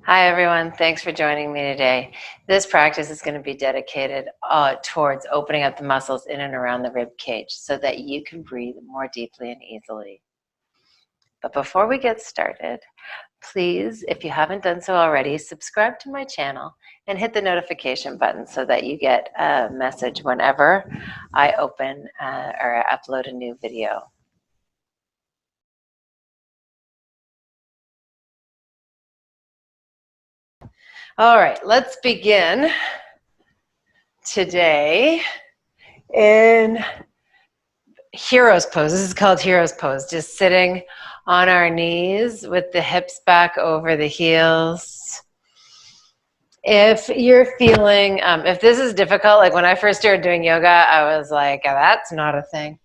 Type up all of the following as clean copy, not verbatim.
Hi everyone, thanks for joining me today. This practice is going to be dedicated towards opening up the muscles in and around the rib cage so that you can breathe more deeply and easily. But before we get started, please, if you haven't done so already, subscribe to my channel and hit the notification button so that you get a message whenever I open or upload a new video. All right, let's begin today in Hero's Pose. This is called Hero's Pose, just sitting on our knees with the hips back over the heels. If you're feeling, if this is difficult, like when I first started doing yoga, I was like, oh, that's not a thing.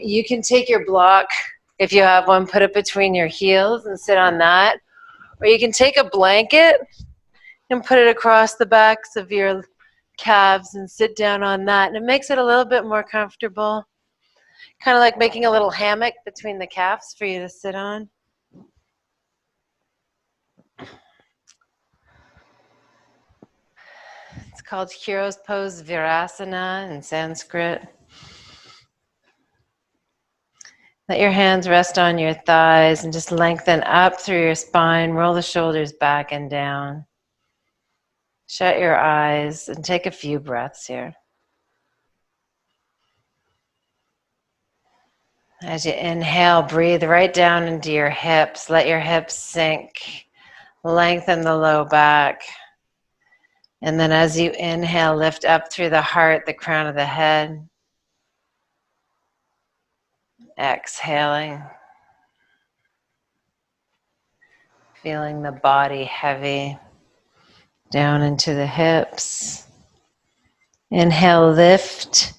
You can take your block, if you have one, put it between your heels and sit on that. Or you can take a blanket and put it across the backs of your calves and sit down on that. And it makes it a little bit more comfortable. Kind of like making a little hammock between the calves for you to sit on. It's called Hero's Pose, Virasana in Sanskrit. Let your hands rest on your thighs and just lengthen up through your spine. Roll the shoulders back and down. Shut your eyes and take a few breaths here. As you inhale, breathe right down into your hips. Let your hips sink. Lengthen the low back. And then as you inhale, lift up through the heart, the crown of the head. Exhaling. Feeling the body heavy down into the hips. Inhale, lift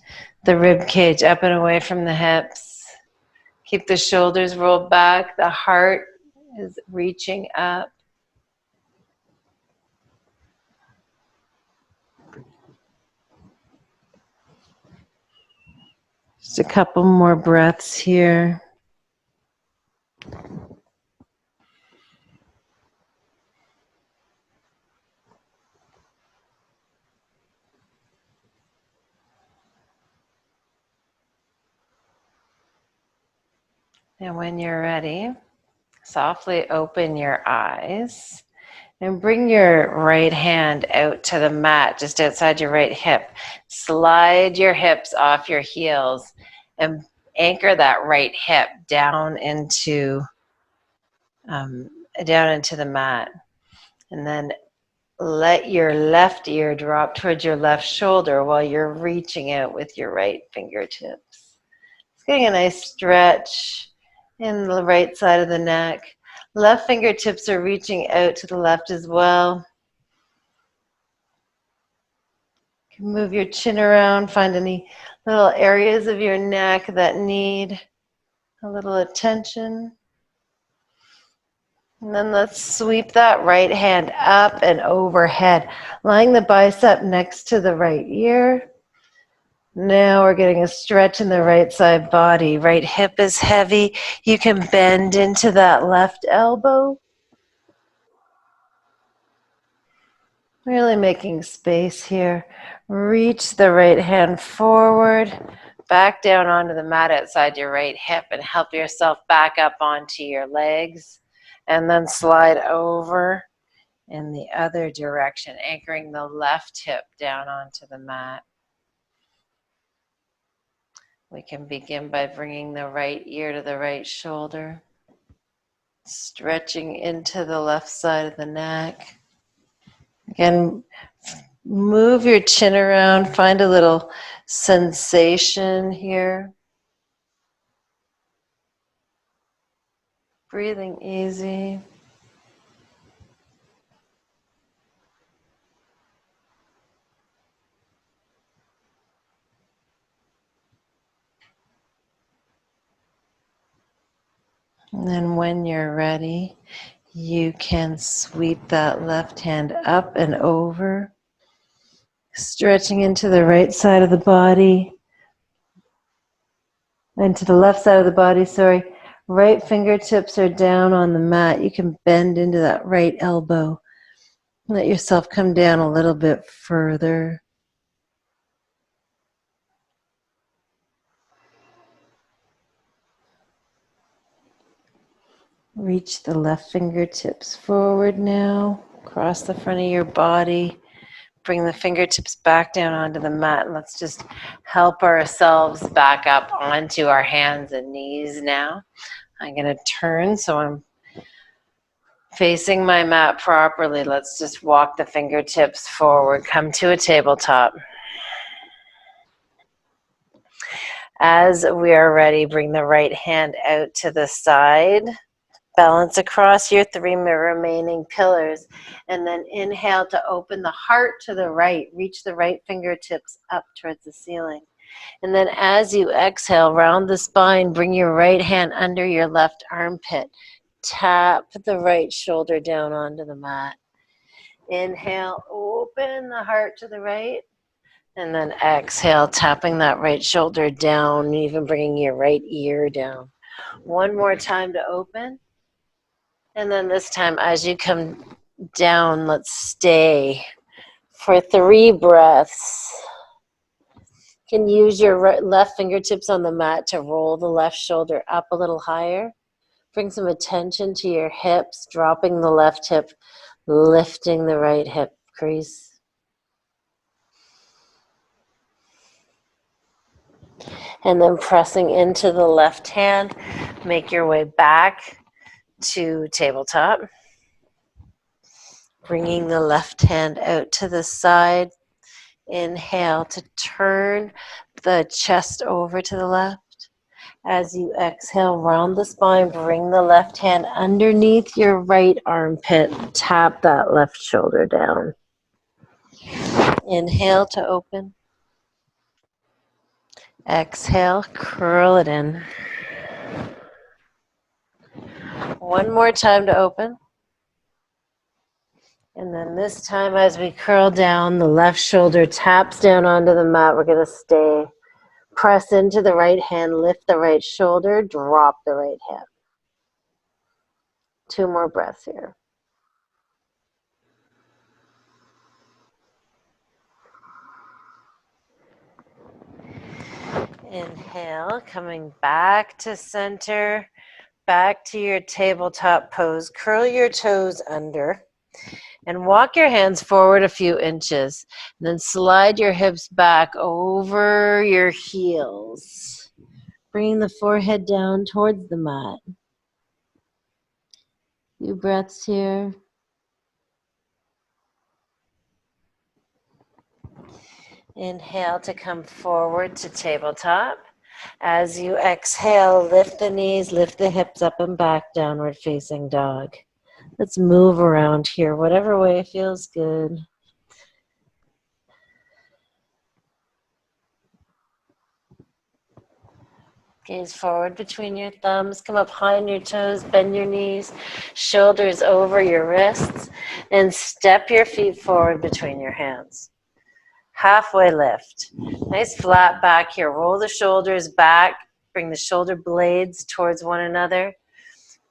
the rib cage up and away from the hips. Keep the shoulders rolled back. The heart is reaching up. Just a couple more breaths here. And when you're ready, softly open your eyes and bring your right hand out to the mat just outside your right hip. Slide your hips off your heels and anchor that right hip down into the mat. And then let your left ear drop towards your left shoulder while you're reaching out with your right fingertips. Just getting a nice stretch in the right side of the neck. Left fingertips are reaching out to the left as well. You can move your chin around, find any little areas of your neck that need a little attention. And then let's sweep that right hand up and overhead, lying the bicep next to the right ear. Now we're getting a stretch in the right side body. Right hip is heavy. You can bend into that left elbow. Really making space here. Reach the right hand forward, back down onto the mat outside your right hip and help yourself back up onto your legs. And then slide over in the other direction, anchoring the left hip down onto the mat. We can begin by bringing the right ear to the right shoulder, stretching into the left side of the neck. Again, move your chin around, find a little sensation here. Breathing easy. And then when you're ready, you can sweep that left hand up and over, stretching into the right side of the body, and to the left side of the body, Right fingertips are down on the mat. You can bend into that right elbow. Let yourself come down a little bit further. Reach the left fingertips forward now, across the front of your body. Bring the fingertips back down onto the mat. Let's just help ourselves back up onto our hands and knees now. I'm going to turn so I'm facing my mat properly. Let's just walk the fingertips forward. Come to a tabletop. As we are ready, bring the right hand out to the side. Balance across your three remaining pillars, and then inhale to open the heart to the right. Reach the right fingertips up towards the ceiling. And then as you exhale, round the spine, bring your right hand under your left armpit. Tap the right shoulder down onto the mat. Inhale, open the heart to the right. And then exhale, tapping that right shoulder down, even bringing your right ear down. One more time to open. And then this time, as you come down, let's stay for 3 breaths. You can use your left fingertips on the mat to roll the left shoulder up a little higher. Bring some attention to your hips, dropping the left hip, lifting the right hip crease. And then pressing into the left hand, make your way back to tabletop. Bringing the left hand out to the side. Inhale to turn the chest over to the left. As you exhale, round the spine, bring the left hand underneath your right armpit. Tap that left shoulder down. Inhale to open. Exhale, curl it in. One more time to open. And then this time as we curl down, the left shoulder taps down onto the mat. We're going to stay. Press into the right hand, lift the right shoulder, drop the right hip. 2 more breaths here. Inhale, coming back to center, back to your tabletop pose. Curl your toes under and walk your hands forward a few inches. And then slide your hips back over your heels. Bringing the forehead down towards the mat. Few breaths here. Inhale to come forward to tabletop. As you exhale, lift the knees, lift the hips up and back, downward facing dog. Let's move around here, whatever way feels good. Gaze forward between your thumbs, come up high on your toes, bend your knees, shoulders over your wrists, and step your feet forward between your hands. Halfway lift. Nice flat back here. Roll the shoulders back. Bring the shoulder blades towards one another.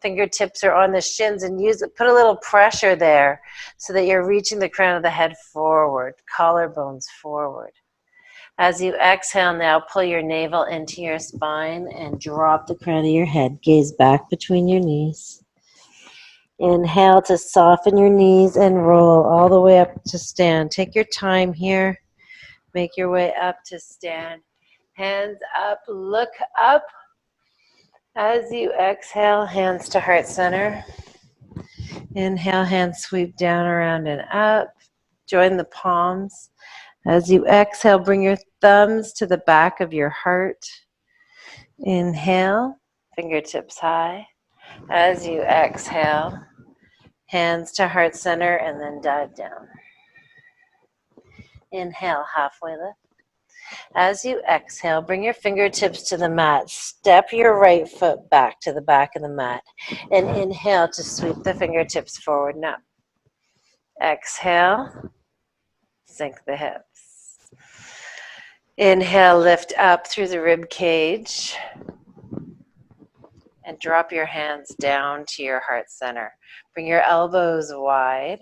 Fingertips are on the shins and put a little pressure there so that you're reaching the crown of the head forward, collarbones forward. As you exhale now, pull your navel into your spine and drop the crown of your head. Gaze back between your knees. Inhale to soften your knees and roll all the way up to stand. Take your time here. Make your way up to stand. Hands up, look up. As you exhale, hands to heart center. Inhale, hands sweep down, around, and up. Join the palms. As you exhale, bring your thumbs to the back of your heart. Inhale, fingertips high. As you exhale, hands to heart center, and then dive down. Inhale, halfway lift. As you exhale, bring your fingertips to the mat. Step your right foot back to the back of the mat. And inhale to sweep the fingertips forward and up. Exhale, sink the hips. Inhale, lift up through the rib cage. And drop your hands down to your heart center. Bring your elbows wide.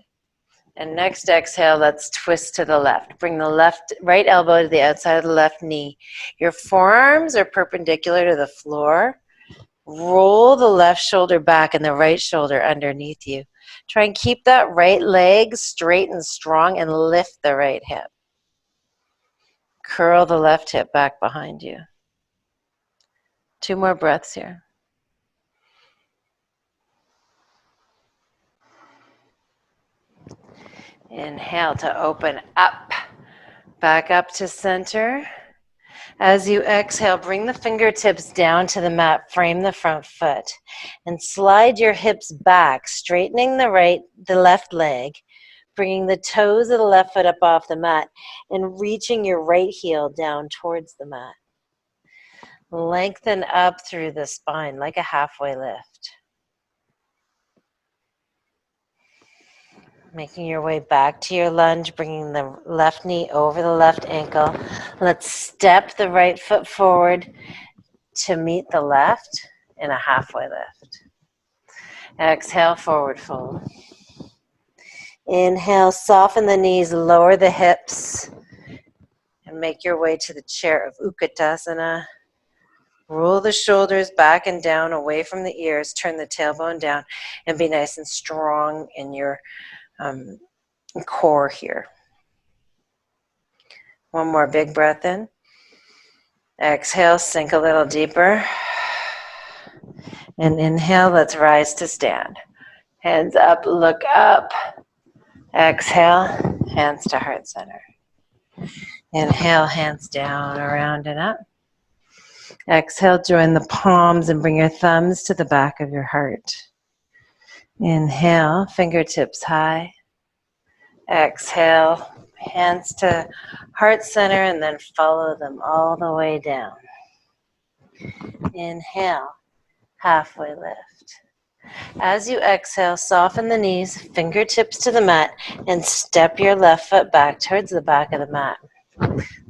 And next exhale, let's twist to the left. Bring the right elbow to the outside of the left knee. Your forearms are perpendicular to the floor. Roll the left shoulder back and the right shoulder underneath you. Try and keep that right leg straight and strong and lift the right hip. Curl the left hip back behind you. 2 more breaths here. Inhale to open up. Back up to center. As you exhale, bring the fingertips down to the mat, frame the front foot, and slide your hips back, straightening the left leg, bringing the toes of the left foot up off the mat, and reaching your right heel down towards the mat. Lengthen up through the spine like a halfway lift. Making your way back to your lunge, bringing the left knee over the left ankle. Let's step the right foot forward to meet the left in a halfway lift. Exhale, forward fold. Inhale, soften the knees, lower the hips, and make your way to the chair of Utkatasana. Roll the shoulders back and down, away from the ears. Turn the tailbone down, and be nice and strong in your core here. One more big breath in. Exhale, sink a little deeper. And inhale, let's rise to stand. Hands up, look up. Exhale, hands to heart center. Inhale, hands down, around and up. Exhale, join the palms and bring your thumbs to the back of your heart. Inhale, fingertips high. Exhale, hands to heart center and then follow them all the way down. Inhale, halfway lift. As you exhale, soften the knees, fingertips to the mat, and step your left foot back towards the back of the mat.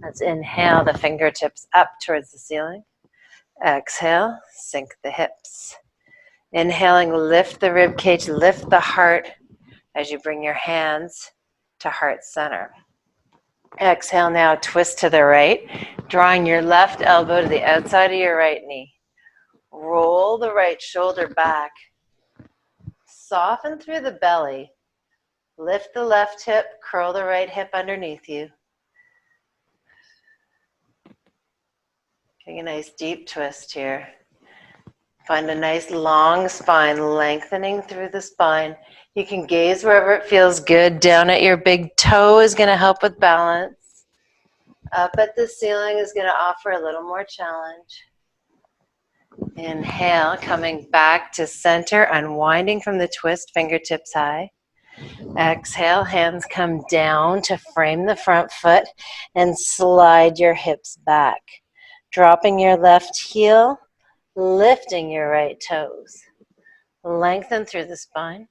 Let's inhale the fingertips up towards the ceiling. Exhale, sink the hips. Inhaling, lift the rib cage, lift the heart as you bring your hands to heart center. Exhale now, twist to the right, drawing your left elbow to the outside of your right knee. Roll the right shoulder back. Soften through the belly. Lift the left hip, curl the right hip underneath you. Getting a nice deep twist here. Find a nice long spine, lengthening through the spine. You can gaze wherever it feels good. Down at your big toe is going to help with balance. Up at the ceiling is going to offer a little more challenge. Inhale, coming back to center, unwinding from the twist, fingertips high. Exhale, hands come down to frame the front foot and slide your hips back. Dropping your left heel, lifting your right toes. Lengthen through the spine.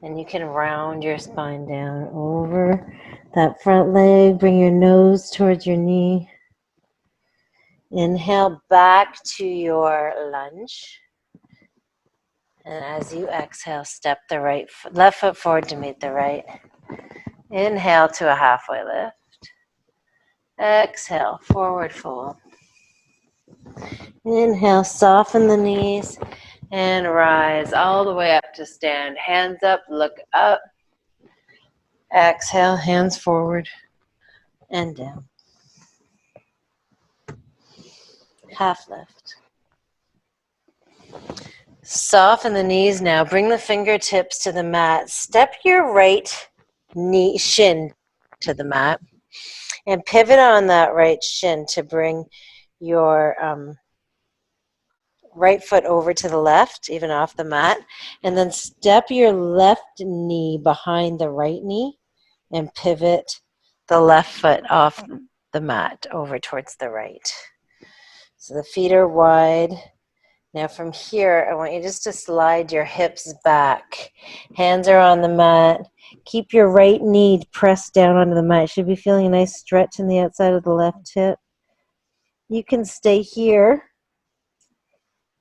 And you can round your spine down over that front leg. Bring your nose towards your knee. Inhale back to your lunge. And as you exhale, step the left foot forward to meet the right. Inhale to a halfway lift. Exhale, forward fold. Inhale, soften the knees and rise all the way up to stand. Hands up, look up. Exhale, hands forward and down. Half lift. Soften the knees now. Bring the fingertips to the mat. Step your right knee shin to the mat and pivot on that right shin to bring your right foot over to the left, even off the mat, and then step your left knee behind the right knee and pivot the left foot off the mat over towards the right. So the feet are wide. Now from here, I want you just to slide your hips back. Hands are on the mat. Keep your right knee pressed down onto the mat. You should be feeling a nice stretch in the outside of the left hip. You can stay here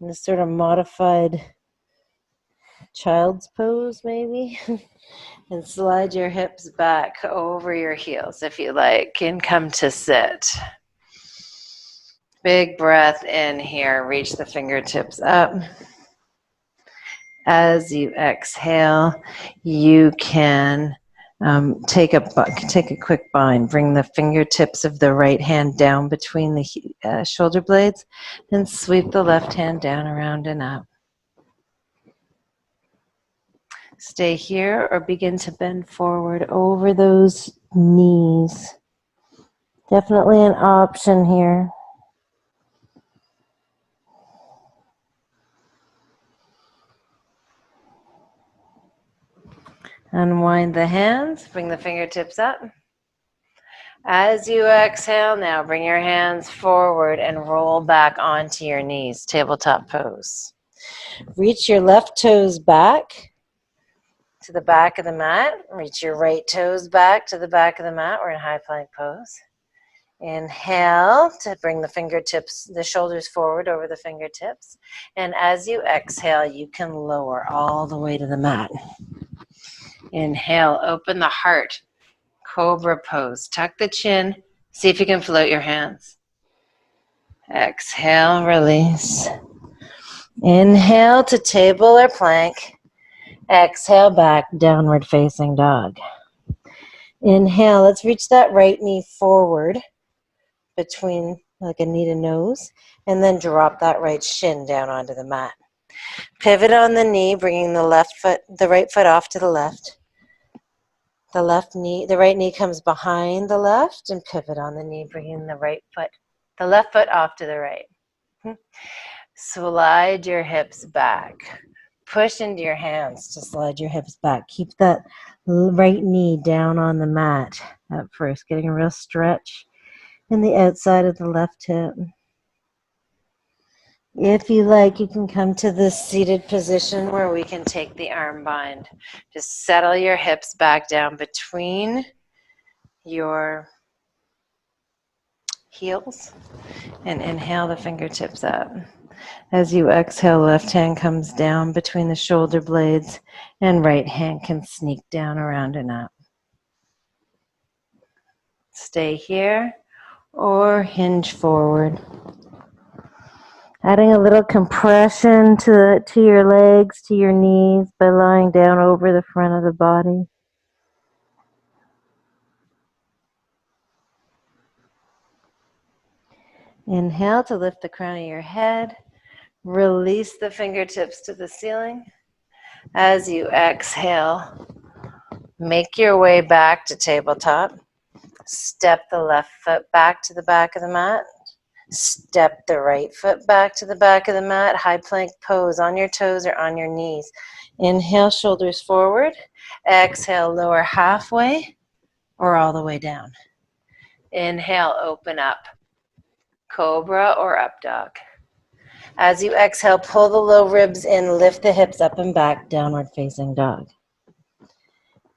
in this sort of modified child's pose maybe. And slide your hips back over your heels if you like, and come to sit. Big breath in here, reach the fingertips up. As you exhale, you can take a quick bind. Bring the fingertips of the right hand down between the shoulder blades and sweep the left hand down, around and up. Stay here or begin to bend forward over those knees. Definitely an option here. Unwind the hands, bring the fingertips up. As you exhale now, bring your hands forward and roll back onto your knees, tabletop pose. Reach your left toes back to the back of the mat. Reach your right toes back to the back of the mat. We're in high plank pose. Inhale to bring the fingertips, the shoulders forward over the fingertips. And as you exhale, you can lower all the way to the mat. Inhale, open the heart. Cobra pose. Tuck the chin. See if you can float your hands. Exhale, release. Inhale to table or plank. Exhale back, downward facing dog. Inhale, let's reach that right knee forward between like a knee to nose, and then drop that right shin down onto the mat. Pivot on the knee, bringing the right foot off to the left. The right knee comes behind the left, and pivot on the knee, bringing the left foot off to the right. Slide your hips back. Push into your hands to slide your hips back. Keep that right knee down on the mat at first, getting a real stretch in the outside of the left hip. If you like, you can come to this seated position where we can take the arm bind. Just settle your hips back down between your heels and inhale the fingertips up. As you exhale, left hand comes down between the shoulder blades and right hand can sneak down, around and up. Stay here or hinge forward. Adding a little compression to your legs, to your knees by lying down over the front of the body. Inhale to lift the crown of your head. Release the fingertips to the ceiling. As you exhale, make your way back to tabletop. Step the left foot back to the back of the mat. Step the right foot back to the back of the mat. High plank pose on your toes or on your knees. Inhale, shoulders forward. Exhale, lower halfway or all the way down. Inhale, open up. Cobra or up dog. As you exhale, pull the low ribs in, lift the hips up and back, downward facing dog.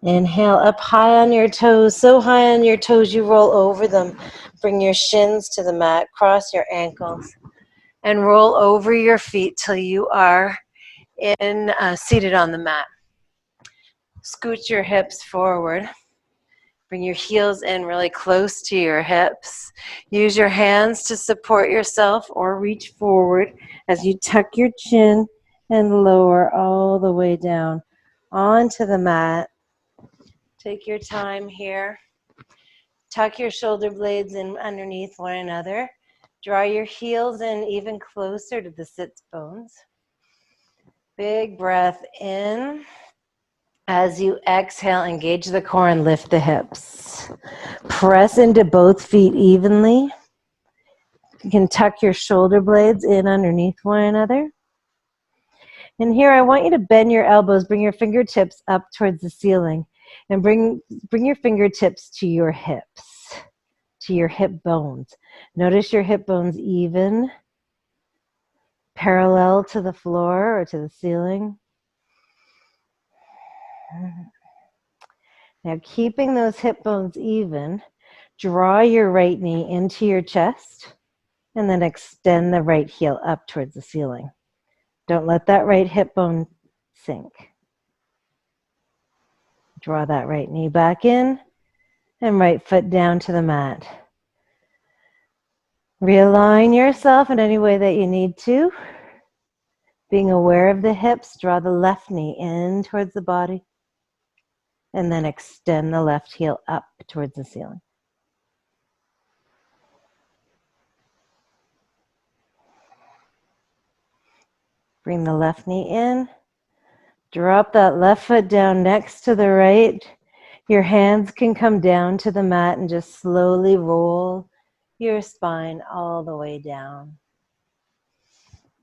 Inhale, up high on your toes, so high on your toes you roll over them. Bring your shins to the mat, cross your ankles, and roll over your feet till you are seated on the mat. Scoot your hips forward. Bring your heels in really close to your hips. Use your hands to support yourself or reach forward as you tuck your chin and lower all the way down onto the mat. Take your time here. Tuck your shoulder blades in underneath one another. Draw your heels in even closer to the sits bones. Big breath in. As you exhale, engage the core and lift the hips. Press into both feet evenly. You can tuck your shoulder blades in underneath one another. And here I want you to bend your elbows, bring your fingertips up towards the ceiling, and bring your fingertips to your hips, to your hip bones. Notice your hip bones even, parallel to the floor or to the ceiling. Now keeping those hip bones even, draw your right knee into your chest and then extend the right heel up towards the ceiling. Don't let that right hip bone sink. Draw that right knee back in and right foot down to the mat. Realign yourself in any way that you need to. Being aware of the hips, draw the left knee in towards the body and then extend the left heel up towards the ceiling. Bring the left knee in. Drop that left foot down next to the right. Your hands can come down to the mat and just slowly roll your spine all the way down.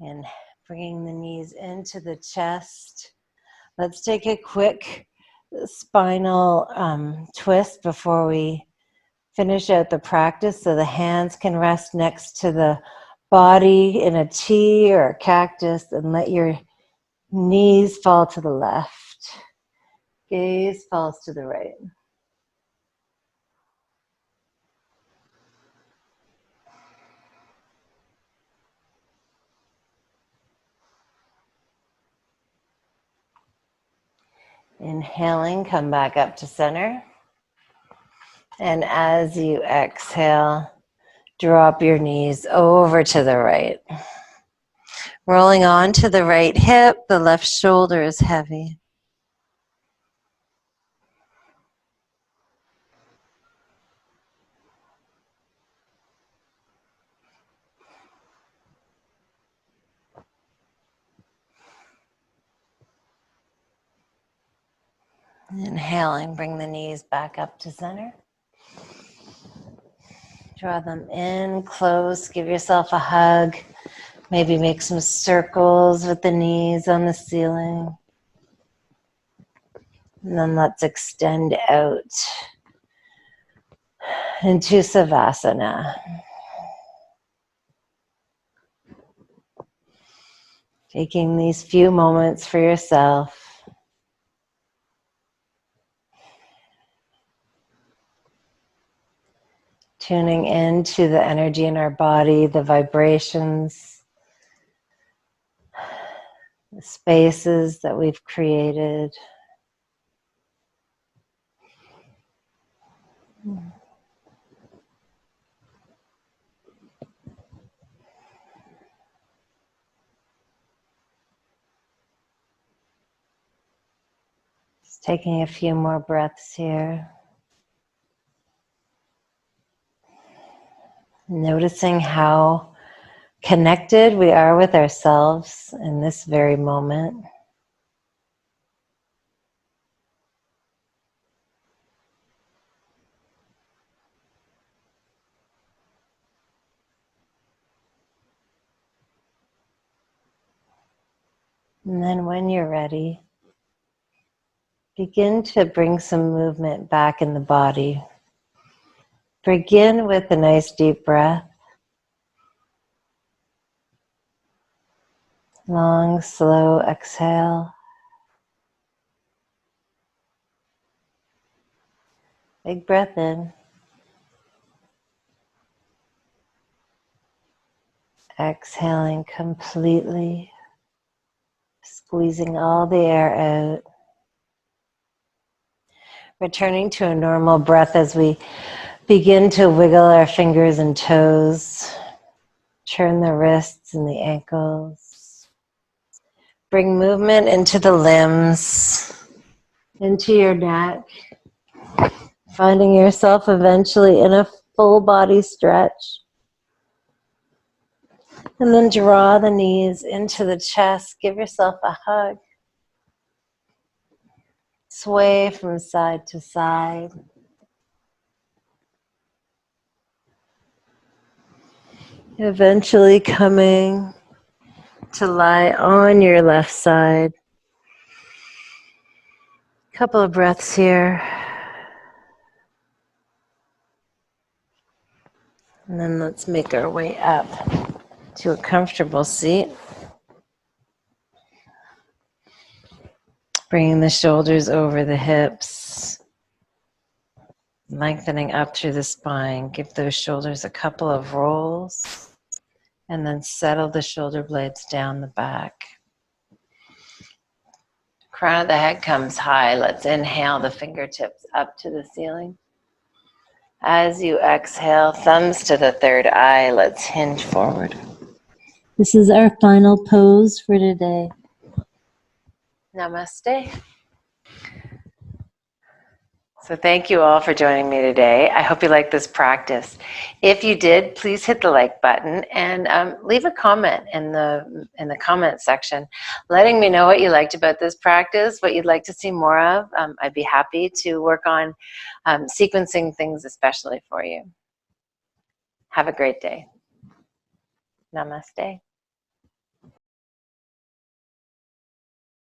And bringing the knees into the chest. Let's take a quick spinal twist before we finish out the practice, so the hands can rest next to the body in a T or a cactus, and let your knees fall to the left. Gaze falls to the right. Inhaling, come back up to center. And as you exhale, drop your knees over to the right. Rolling on to the right hip, the left shoulder is heavy. Inhaling, bring the knees back up to center. Draw them in, close, give yourself a hug. Maybe make some circles with the knees on the ceiling. And then let's extend out into Savasana. Taking these few moments for yourself. Tuning into the energy in our body, the vibrations, the spaces that we've created. Just taking a few more breaths here. Noticing how connected we are with ourselves in this very moment. And then when you're ready, begin to bring some movement back in the body. Begin with a nice deep breath. Long, slow exhale. Big breath in. Exhaling completely. Squeezing all the air out. Returning to a normal breath as we begin to wiggle our fingers and toes. Turn the wrists and the ankles. Bring movement into the limbs, into your neck. Finding yourself eventually in a full body stretch. And then draw the knees into the chest. Give yourself a hug. Sway from side to side. Eventually coming to lie on your left side. Couple of breaths here. And then let's make our way up to a comfortable seat. Bringing the shoulders over the hips. Lengthening up through the spine. Give those shoulders a couple of rolls. And then settle the shoulder blades down the back. Crown of the head comes high. Let's inhale the fingertips up to the ceiling. As you exhale, thumbs to the third eye. Let's hinge forward. This is our final pose for today. Namaste. So thank you all for joining me today. I hope you liked this practice. If you did, please hit the like button and leave a comment in the comment section, letting me know what you liked about this practice, what you'd like to see more of. I'd be happy to work on sequencing things especially for you. Have a great day. Namaste.